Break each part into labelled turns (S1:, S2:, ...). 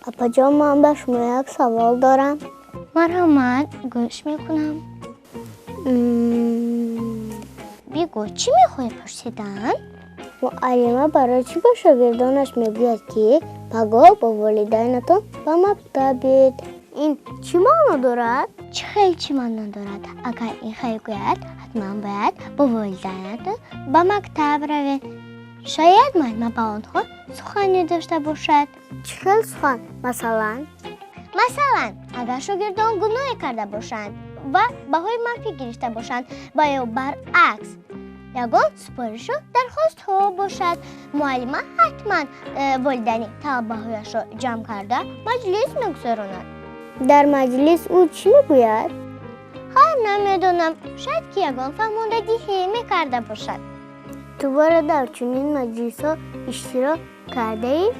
S1: اپاجان من به شما یک سوال دارم.
S2: مرحمت گوش میکنم. بگو چی میخوای پرسیدن؟
S1: معلمه برای چی به شاگردانش میگوید که پگاه با والدینتان به مکتب برید؟ این چی معنا دارد؟
S2: خیلی چی معنا دارد. اگر این خیلی گوید حتما باید با والدینتان به مکتب روید. شاید معلم با آنها سخنی داشته باشد.
S1: چه سخن؟ مثلا
S2: اگر شاگردان گناه کرده باشند و بهای منفی گرفته باشند و یا برعکس یگان سپارش و درخواست ها باشد، معلم حتما والدین بهایش را جمع کرده مجلس میگذراند.
S1: در مجلس او چی میگوید؟
S2: نمیدونم، شاید که یگان فرماندهی میکرده باشد.
S1: دوباره در چنین مجلس ها اشتراک کرده ای؟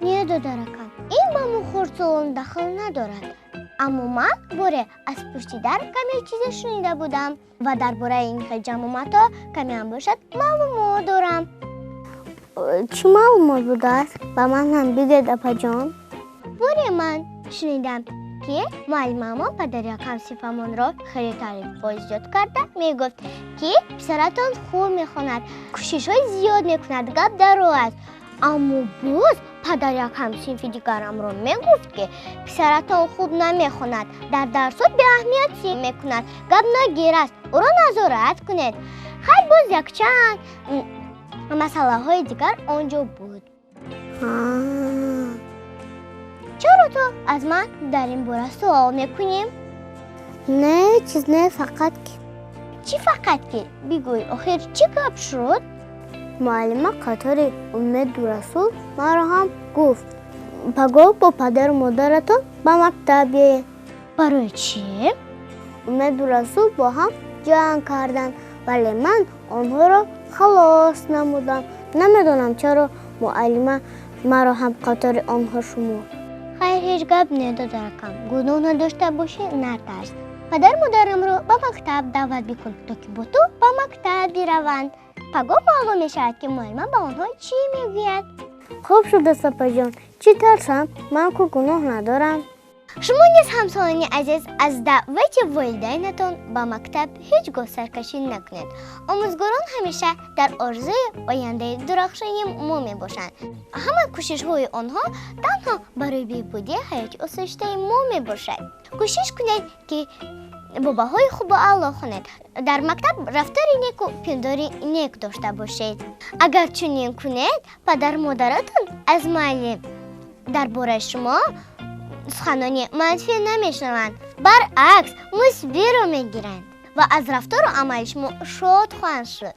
S2: نه دادرکم، این با مخورسون دخل ندارد. اما من باره از پشت در کمی چیز شنیده بودم و درباره این خیلی جمعیت ها کمی هم باشد معلومات دارم.
S1: چی معلومات بوده است؟ و من هم بگید اپاجان.
S2: باره من شنیدم که معلم ما پدر یکم صفمان را خیلی تعریف و زیاد کرده. میگفت که پسرتان خوب میخواند، کوشش های زیاد میکند، گپ در راه است. اما باز پدر یکم صنف دیگرم را میگفت که پسرتان خوب نمیخواند، در درسات به اهمیتی میکند، گپ نگیر است، او را نظارت کنید. خیلی باز یک چند مسئله های دیگر آنجا بود. چرا تو از من در این باره سوال میکنیم؟
S1: نه چیز نه، فقط که
S2: چی فقط که؟ بگوی آخر چی گپ شد؟
S1: معلم قطار امید رسول ما را هم گفت پگاه با پدر و مادرتان به مکتب بیایید.
S2: برای چی؟
S1: امید رسول با هم جنگ کردند ولی من آنها را خلاص نمودم. نمیدونم چرا معلم ما را هم قطار آنها شمرد.
S2: خیر هیچ گپ ندارم. گناه نداشته باشی نترس. پدر مادرم رو به مکتب دعوت بکن تا که با تو به مکتب بروند. پگاه معلوم میشود که معلم به آنها چی میگوید.
S1: خوب شده سپاجان، چی ترسم؟ من که گناه ندارم.
S2: شما نیز همسایان عزیز از دعوت والدینتان به مکتب هیچگاه سرکشی نکنید. آموزگاران همیشه در آرزوی آینده درخشان ما می باشند. همه کوشش های آنها تنها برای بهبودی حیات آسایشته ما می باشد. کوشش کنید که باباهای خوب و اعلی خوانید. در مکتب رفتار نیک و پنداری نیک داشته باشید. اگر چنین کنید پدر مادرتان از معلم درباره شما سخنانی منفی نمیشنوند، برعکس مثبت رو میگیرند و از رفتار و عمل شما شاد خواهند شد.